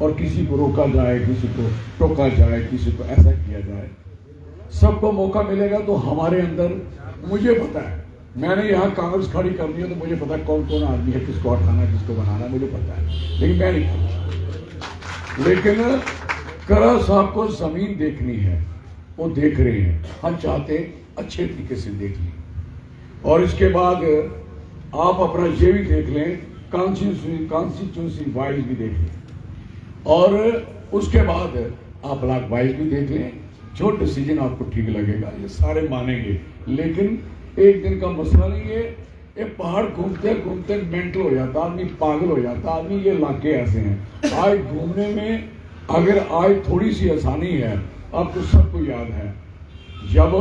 और किसी को रोका जाए, किसी को टोका जाए, किसी को ऐसा किया जाए। सबको मौका मिलेगा तो हमारे अंदर, मुझे पता है, मैंने यहाँ कांग्रेस खड़ी करनी है तो मुझे पता है कौन कौन आदमी है, किसको हटाना किसको बनाना मुझे पता है, लेकिन मैं नहीं करता। लेकिन करा साहब को जमीन देखनी है, वो देख रहे हैं, हम चाहते अच्छे तरीके से देख लें। और इसके बाद आप अपना ये भी देख लें, कॉन्स्टिट्यूंसी वाइज भी देख लें, और उसके बाद आप ब्लॉक वाइज भी देख लें। जो डिसीजन आपको ठीक लगेगा ये सारे मानेंगे, लेकिन एक दिन का मसला नहीं है। ये पहाड़ घूमते घूमते मेंटल हो जाता आदमी, पागल हो जाता आदमी। ये इलाके ऐसे हैं, आज घूमने में अगर आज थोड़ी सी आसानी है, आपको सबको याद है जब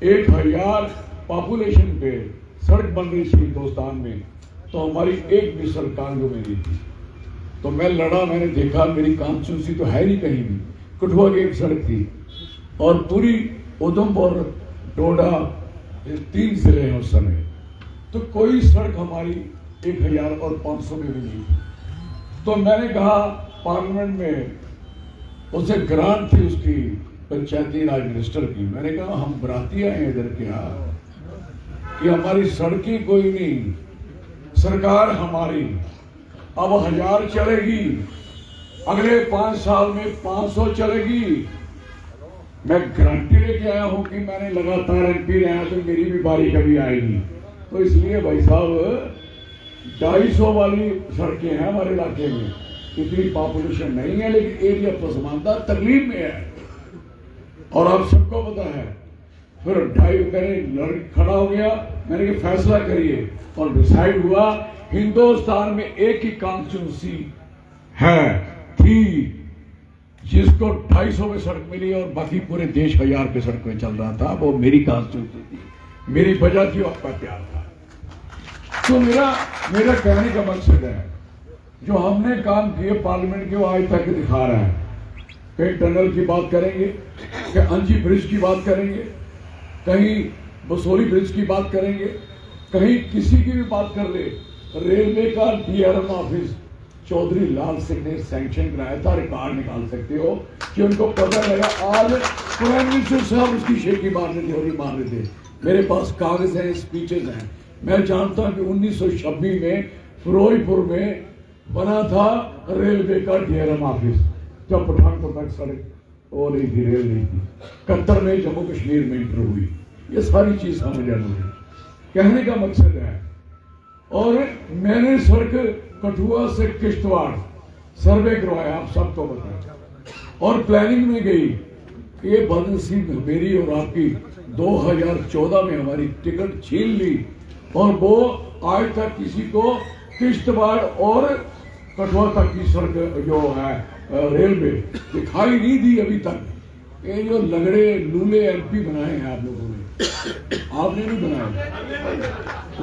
1000 पॉपुलेशन पे सड़क बन रही थी हिंदुस्तान में, तो हमारी एक भी सड़क कांगो में नहीं थी। तो मैं लड़ा, मैंने देखा मेरी कॉन्स्टिट्यूंसी तो है नहीं कहीं भी, कठुआ की एक सड़क थी, और पूरी उधमपुर डोडा 3 जिले हैं उस समय, तो कोई सड़क हमारी 1000 और 500 में भी नहीं थी। तो मैंने कहा पार्लियामेंट में, उसे ग्रांट थी उसकी पंचायती राज मिनिस्टर की, मैंने कहा हम बराती आए इधर क्या कि हमारी सड़कें कोई नहीं, सरकार हमारी अब 1000 चलेगी, अगले 5 साल में 500 चलेगी। मैं गारंटी लेके आया हूं कि मैंने लगातार एमपी रहा तो मेरी भी बारी कभी आएगी। तो इसलिए भाई साहब 250 वाली सड़कें हैं हमारे इलाके में, इतनी पॉपुलेशन नहीं है, लेकिन एरिया पसमानदा तकलीफ में है, और आप सबको पता है। फिर 2.5 मैंने खड़ा हो गया, मैंने कहा फैसला करिए, और डिसाइड हुआ हिंदुस्तान में एक ही कॉन्स्टिट्यूंसी है थी जिसको 250 पे सड़क मिली, और बाकी पूरे देश 1000 पे सड़क में चल रहा था, वो मेरी कॉन्स्टिट्यूंसी थी, मेरी वजह थी, आपका प्यार था। तो मेरा कहने का मकसद है, जो हमने काम किए पार्लियामेंट के वो आज तक दिखा रहा है। कहीं टनल की बात करेंगे, कहीं अंजी ब्रिज की बात करेंगे, कहीं बसोली ब्रिज की बात करेंगे, कहीं किसी की भी बात कर ले। रेलवे का डीआरएम ऑफिस चौधरी लाल सिंह ने सैंक्शन कराया था, रिकॉर्ड निकाल सकते हो कि उनको पता लगा। आज प्राइम मिनिस्टर साहब उसकी शेखी मार रहे थे और ही मार रहे थे। मेरे पास कागज हैं, स्पीचेज हैं। मैं जानता हूं कि 1926 में फिरोजपुर में बना था रेलवे का डीआरएम ऑफिस, जब पठानकोट तक सड़क वो नहीं थी, रेल नहीं थी। 71 में जम्मू कश्मीर में इंटर हुई। ये सारी चीज समझ आनी है, कहने का मकसद है। और मैंने सड़क कठुआ से किश्तवाड़ सर्वे करवाया, आप सबको बताया, और प्लानिंग में गई। ये बदनसीब मेरी और आपकी 2014 में हमारी टिकट छीन ली, और वो आज तक किसी को किश्तवाड़ और कठुआ तक की सड़क जो है रेलवे दिखाई नहीं दी अभी तक। ये जो लगड़े लूले एमपी बनाए हैं आप लोगों ने, आपने नहीं बनाए,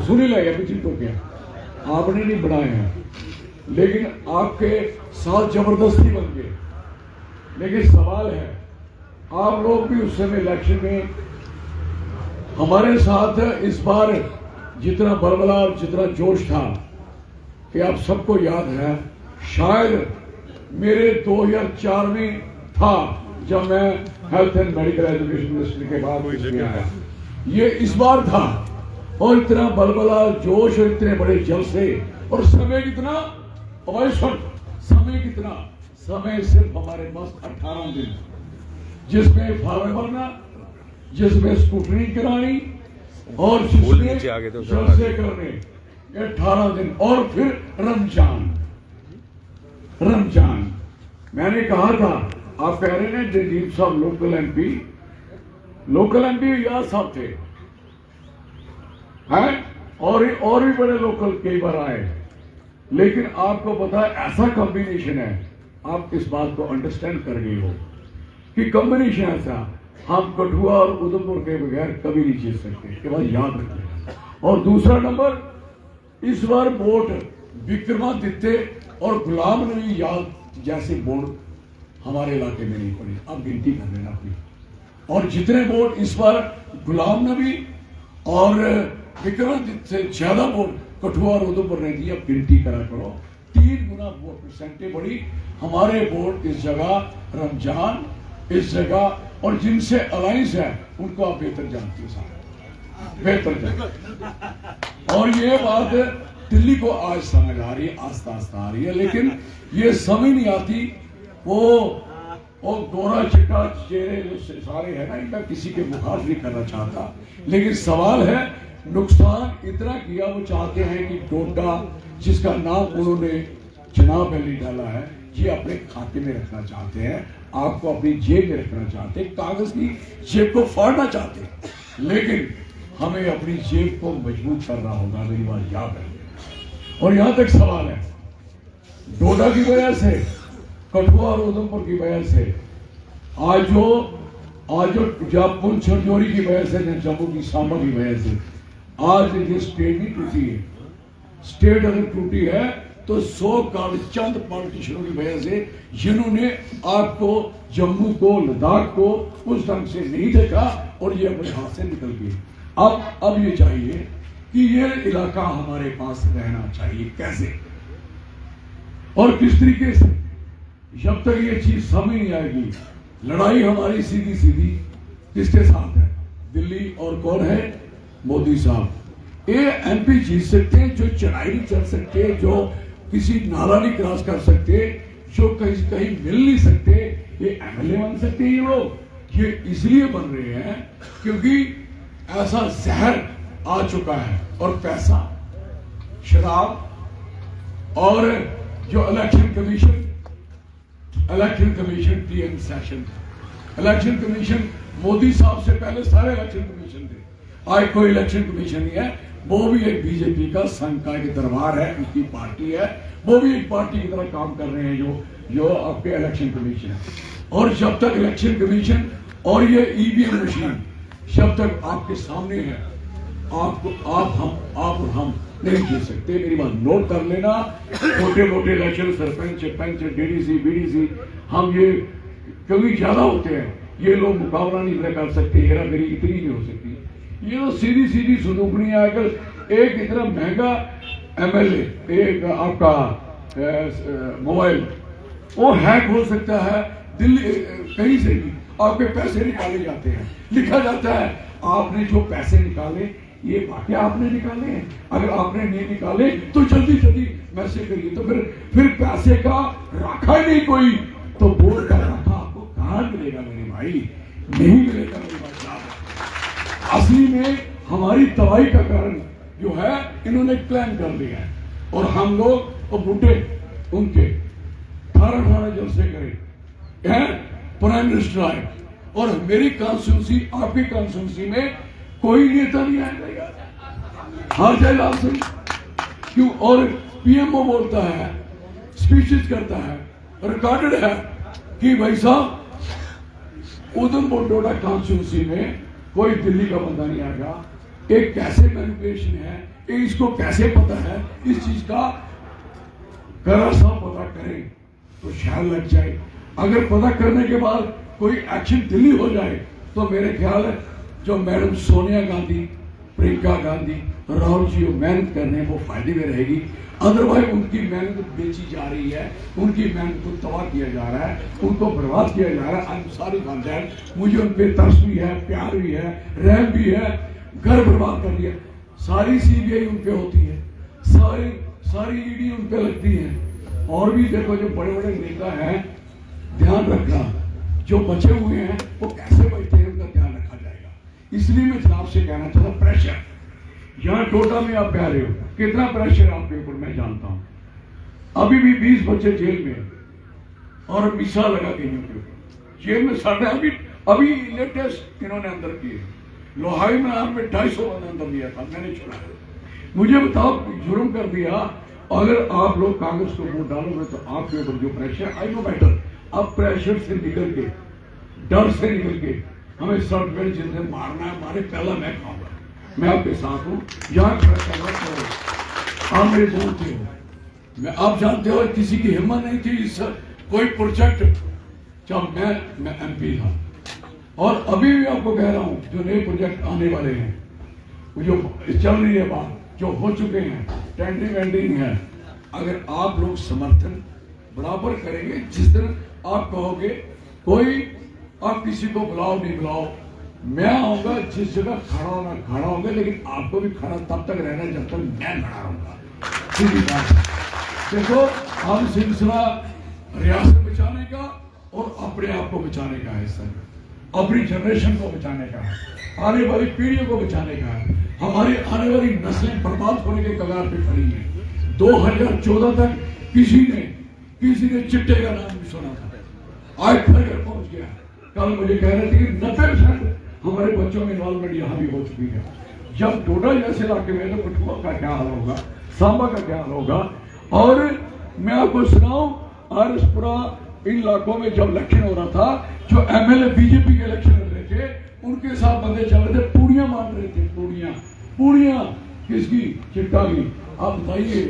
सुनी लगे पीछे तो क्या, आपने नहीं बनाए हैं, लेकिन आपके साथ जबरदस्ती बन गए। लेकिन सवाल है, आप लोग भी उस समय इलेक्शन में हमारे साथ इस बार जितना बलबला और जितना जोश था, कि आप सबको याद है, शायद मेरे 2004 में था जब मैं health and medical education minister के बाद इसमें आया, ये इस बार था। और इतना बलबला जोश और इतने बड़े जलसे, और समय कितना समय कितना, समय सिर्फ हमारे पास 18 दिन, जिसमें फार्म भरना, जिसमें स्कूटरी करानी, और जिसमें जलसे करने, 18 दिन। और फिर रमजान। मैंने कहा था, आप कह रहे हैं जगदीप साहब लोकल एमपी याद साहब थे, हैं, और भी बड़े लोकल कई बार आए, लेकिन आपको पता है ऐसा कॉम्बिनेशन है, आप इस बात को अंडरस्टैंड कर गए हो कि कॉम्बिनेशन ऐसा, हम कठुआ और उधमपुर के बगैर कभी नहीं जीत सकते, इसके बाद याद रखिए। और दूसरा नंबर, इस बार वोट विक्रमादित्य और गुलाम नबी याद जैसे वोट हमारे इलाके में नहीं पड़े, आप गिनती कर लेना अपनी। और जितने वोट इस बार गुलाम नबी और विक्रमादित्य से ज्यादा वोट कठुआ और उधमपुर ने दिया, गिनती करा करो, 3 गुना वोट परसेंटेज बढ़ी। हमारे वोट इस जगह रमजान, इस जगह और जिनसे अलायंस है उनको आप बेहतर जानते हो साहब, बेहतर जानते। और ये बात दिल्ली को आज समझ आ रही है, आस्ता आस्ता आ रही है, लेकिन ये समझ नहीं आती। वो गोरा चिट्टा चेहरे जो सारे है ना, इनका किसी के मुखालिफ नहीं करना चाहता, लेकिन सवाल है नुकसान इतना किया। वो चाहते हैं कि डोडा जिसका नाम उन्होंने चुनाव में नहीं डाला है, ये अपने खाते में रखना चाहते हैं, आपको अपनी जेब में रखना चाहते हैं, कागज की जेब को फाड़ना चाहते हैं। लेकिन हमें अपनी जेब को मजबूत करना होगा, मेरी बात याद है। और यहां तक सवाल है, डोडा की वजह से, कठुआ और उधमपुर की वजह से, आज जो पुंछ छरजोरी की वजह से, जम्मू की सांबा की वजह से आज ये स्टेट नहीं टूटी है। स्टेट अगर टूटी है तो 100 चंद पॉलिटिशियनों की वजह से, जिन्होंने आपको जम्मू को, लद्दाख को उस ढंग से नहीं देखा और ये अपने हाथ से निकल गए। अब ये चाहिए कि ये इलाका हमारे पास रहना चाहिए, कैसे और किस तरीके से। जब तक ये चीज समझ नहीं आएगी, लड़ाई हमारी सीधी सीधी किसके साथ है? दिल्ली और कौन है? मोदी साहब। ये एमपी जीत सकते हैं जो चढ़ाई नहीं चढ़ सकते, जो किसी नाला नहीं क्रॉस कर सकते, जो कहीं मिल नहीं सकते, ये एमएलए बन सकते हैं। ये लोग ये इसलिए बन रहे हैं क्योंकि ऐसा जहर आ चुका है, और पैसा, शराब और जो election commission TM session, election commission Modi साहब से पहले सारे इलेक्शन कमीशन थे, आज कोई इलेक्शन कमीशन नहीं है। वो भी एक बीजेपी का संघ के दरबार है, उनकी पार्टी है, वो भी एक पार्टी की तरह काम कर रहे हैं जो आपके इलेक्शन कमीशन है। और जब तक इलेक्शन कमीशन और ये ईवीएम मशीन जब तक आपके सामने है, आप और हम नहीं जीत सकते। मेरी बात नोट कर लेना। मोटे मोटे इलेक्शन, सरपंच, पंच, डीडीसी, बीडीसी, हम ये क्योंकि ज्यादा होते हैं, ये लोग मुकाबला नहीं कर सकते, हेरा फेरी इतनी नहीं हो सकती। ये तो सीधी सीधी सुनूकनी आकर एक इतना महंगा एमएलए, एक आपका मोबाइल वो हैक हो सकता है, दिल्ली कहीं से भी आपके पैसे निकाले जाते हैं, लिखा जाता है आपने जो पैसे निकाले ये वाकया आपने निकाले हैं, अगर आपने नहीं निकाले तो जल्दी जल्दी मैसेज करिए। तो फिर पैसे का रखा ही नहीं कोई, तो वोट का रखा आपको कहां मिलेगा मेरे भाई? नहीं मिलेगा मेरे भाई साहब। असली में हमारी तबाही का कारण जो है, इन्होंने प्लान कर लिया है, और हम लोग और बूटे उनके 18 जलसे करे, प्राइम मिनिस्टर आए, और मेरी कॉन्स्टिट्यूंसी, आपकी कॉन्स्टिट्यूंसी में कोई नेता नहीं आएगा, हार जाएगा आपसे। क्यों? और पीएमओ बोलता है, स्पीचेस करता है, रिकॉर्डेड है कि भाई साहब उधमपुर डोडा कॉन्स्टिट्यूंसी में कोई दिल्ली का बंदा नहीं आएगा। एक कैसे मैनिपुलेशन है, इसको कैसे पता है, इस चीज का करा सा पता करें तो शायद लग जाए। अगर पता करने के बाद कोई एक्शन दिल्ली हो जाए तो मेरे ख्याल है जो मैडम सोनिया गांधी, प्रियंका गांधी, राहुल जी मेहनत कर रहे हैं वो फायदे में रहेगी। अदरवाइज उनकी मेहनत बेची जा रही है, उनकी मेहनत को तबाह किया जा रहा है, उनको बर्बाद किया जा रहा है। I am sorry for that. मुझे उन पे तरस भी है, प्यार भी है, रहम भी है। घर बर्बाद कर दिया, सारी सीबीआई उन पे होती है, सारी ईडी उन पे लगती है। और भी देखो जो बड़े बड़े नेता हैं, ध्यान रखना जो बचे हुए हैं वो कैसे बचते हैं, उनका ध्यान रखा जाएगा। इसलिए मैं जनाब से कहना चाहता, प्रेशर यहाँ टोटा में आप कह रहे हो, कितना प्रेशर आपके ऊपर मैं जानता हूं। अभी भी 20 बच्चे जेल में और मिसा लगा के जेल में साढ़े अभी लेटेस्ट इन्होंने अंदर किए। लोहाई में आपने 250 अंदर दिया था, मैंने छुड़ा। मुझे बताओ, जुर्म कर दिया। अगर आप लोग कांग्रेस को वोट डालोगे तो आपके ऊपर जो प्रेशर, आई नो बेटर, अब प्रेशर से निकल के, डर से निकल के हमें सॉफ्टवेयर जिनसे मारना है, मारे पहला मैं खाऊंगा। मैं आपके साथ हूं, यहाँ आप मेरे दोस्त हो। मैं, आप जानते हो किसी की हिम्मत नहीं थी इस कोई प्रोजेक्ट, जब मैं एमपी था। और अभी भी आपको कह रहा हूं, जो नए प्रोजेक्ट आने वाले हैं, जो चल रही है बात, जो हो चुके हैं, टेंडरिंग वेंडरिंग है, अगर आप लोग समर्थन बराबर करेंगे, जिस दिन आप कहोगे कोई आप किसी को बुलाओ नहीं बुलाओ, मैं आऊंगा, जिस जगह खड़ा होना खड़ा होगा, लेकिन आपको भी खड़ा तब तक रहना जब तक मैं खड़ा रहूंगा। सीधी बात। देखो, हम सिलसिला रियासत बचाने का और अपने आप को बचाने का है, सर, अपनी जनरेशन को बचाने का है, आने वाली पीढ़ियों को बचाने का है। हमारी आने वाली नस्लें बर्बाद होने के कगार पे खड़ी हैं। 2014 तक किसी ने चिट्टे का नाम नहीं सुना था, आज घर पहुंच गया। कल मुझे कह रहे थे कि 90% हमारे बच्चों में इन्वॉल्वमेंट यहाँ भी हो चुकी है। जब डोडा जैसे इलाके में तो कठुआ का क्या हाल होगा, सांबा का क्या हाल होगा। और मैं आपको सुनाऊं, आरसपुरा इन इलाकों में जब इलेक्शन हो रहा था, जो एमएलए बीजेपी के इलेक्शन लड़ रहे थे, उनके साथ बंदे चल रहे थे, पूड़ियां मार रहे थे, पूड़ियां किसकी? चिट्टा की। आप बताइए,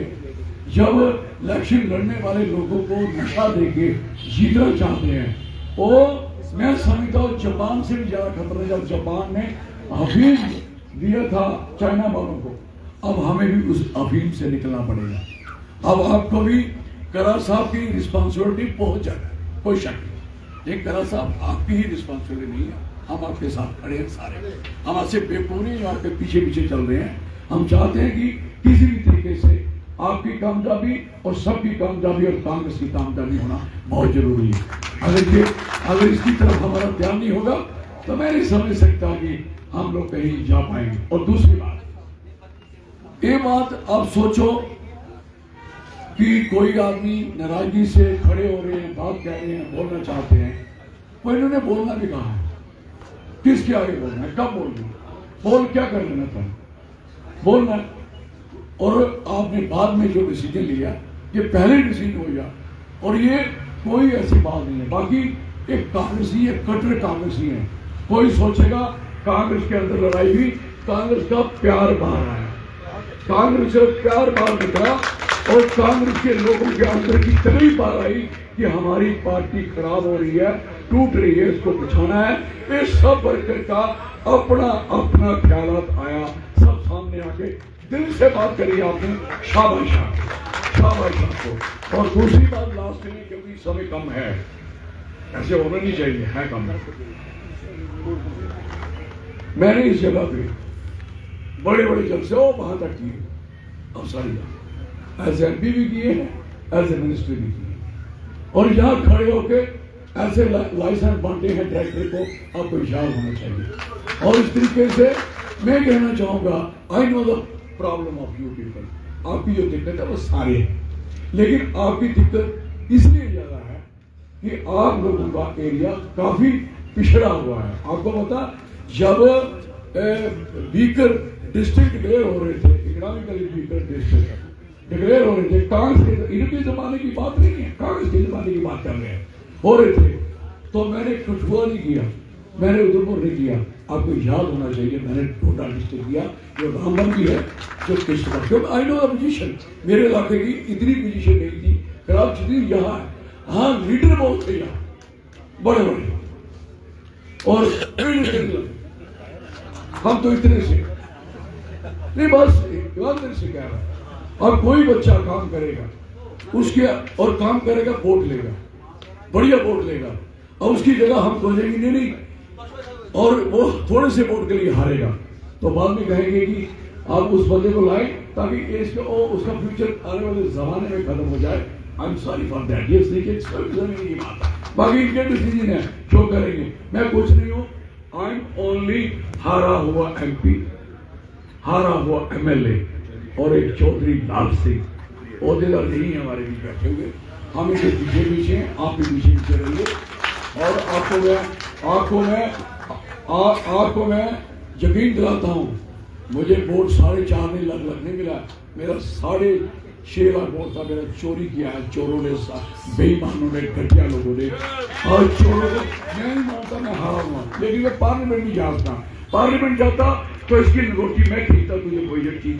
जब इलेक्शन लड़ने वाले लोगों को नशा देके जीतना चाहते हैं, वो मैं समझता हूँ जापान से भी ज्यादा खतरा। जब जापान ने अफीम दिया था चाइना वालों को, अब हमें भी उस अफीम से निकलना पड़ेगा। अब आपको भी करा साहब की रिस्पॉन्सिबिलिटी पहुंच जाए, कोई शक नहीं। एक करा साहब आपकी ही रिस्पॉन्सिबिलिटी नहीं है, हम आपके साथ खड़े हैं सारे, हम आपसे बेपूरी आपके पीछे पीछे चल रहे हैं। हम चाहते हैं कि किसी भी तरीके से आपकी कामयाबी और सबकी कामयाबी और कांग्रेस की कामयाबी होना बहुत जरूरी है। अगर इसकी तरफ हमारा ध्यान नहीं होगा तो मैं नहीं समझ सकता कि हम लोग कहीं जा पाएंगे। और दूसरी बात, ये बात आप सोचो कि कोई आदमी नाराजगी से खड़े हो रहे हैं, बात कह रहे हैं, बोलना चाहते हैं, तो इन्होंने बोलना भी कहा है, किसके आगे बोलना है, कब बोलना है, बोल क्या कर लेना था, बोलना है। और आपने बाद में जो डिसीजन लिया, ये पहले डिसीजन हो गया, और ये कोई ऐसी बात नहीं है। बाकी एक कांग्रेसी, एक कट्टर कांग्रेसी है, कोई सोचेगा कांग्रेस के अंदर लड़ाई हुई, कांग्रेस का प्यार बाहर आया, कांग्रेस से प्यार बाहर निकला, और कांग्रेस के लोगों के अंदर की तकलीफ बाहर आई कि हमारी पार्टी खराब हो रही है, टूट रही है, इसको बचाना है। ये सब वर्कर का अपना अपना ख्यालात आया, सब सामने आके दिल से बात करी आपने, शाबाश आपको। और दूसरी बात लास्ट में, क्योंकि समय कम है, ऐसे होना नहीं चाहिए, है कम। मैंने इस जगह पे बड़े बड़े जलसे वहां तक किए, अब सारी एज एमपी भी किए हैं, एज ए मिनिस्टर भी किए, और यहाँ खड़े होके ऐसे लाइसेंस बांटे हैं डायरेक्टर को, आपको याद होना चाहिए। और इस तरीके से मैं कहना चाहूंगा, I know the problem of you people, आपकी जो दिक्कत है वो सारे हैं, लेकिन आपकी दिक्कत इसलिए ज्यादा है कि आप लोगों का एरिया काफी पिछड़ा हुआ है। आपको पता, जब वीकर डिस्ट्रिक्ट डिक्लेयर हो रहे थे, इकोनॉमिकली वीकर डिस्ट्रिक्ट डिक्लेयर हो रहे थे, कांग्रेस इनके जमाने की बात नहीं है, कांग्रेस के जमाने की बात कर रहे हैं, हो रहे थे, तो मैंने कठुआ नहीं किया, मैंने उधमपुर नहीं किया। आपको याद होना चाहिए, मैंने डोडा डिस्ट्रिक्ट किया, जो रामबन की है, जो किश्तवाड़, क्योंकि आई नो द पोजीशन, मेरे इलाके की इतनी पोजीशन नहीं थी खराब, जितनी यहाँ है। हाँ, लीडर बहुत थे यहाँ, बड़े बड़े, और हम तो इतने से नहीं, बस ईमानदारी से कह रहा है। और कोई बच्चा काम करेगा उसके, और काम करेगा, वोट लेगा, बढ़िया वोट लेगा, और उसकी जगह हम सोचेंगे नहीं, और वो थोड़े से वोट के लिए हारेगा, तो बाद में कहेंगे कि आप उस बंदे को लाए ताकि उसका फ्यूचर आने वाले जमाने में खत्म हो जाए। I am sorry for that, ये की बात है, बाकी इनके डिसीजन है जो करेंगे, मैं कुछ नहीं हूँ। आई एम ओनली हारा हुआ एमपी, हारा हुआ एमएलए, और एक चौधरी लाल सिंह ओहदेदार नहीं है हमारे बीच बैठे हुए, हम इनके पीछे पीछे हैं, आप भी पीछे पीछे रहिए। और आपको मैं यकीन दिलाता हूँ, मुझे वोट 4.5 लाख नहीं मिला, मेरा 6.5 लाख वोट था, मेरा चोरी किया है चोरों ने, बेईमानों ने, घटिया लोगों ने, और चोरों को मैं नहीं मानता मैं हारा हुआ, लेकिन मैं पार्लियामेंट नहीं जाता, पार्लियामेंट जाता तो इसकी रोटी मैं खींचता, तुझे कोई चीज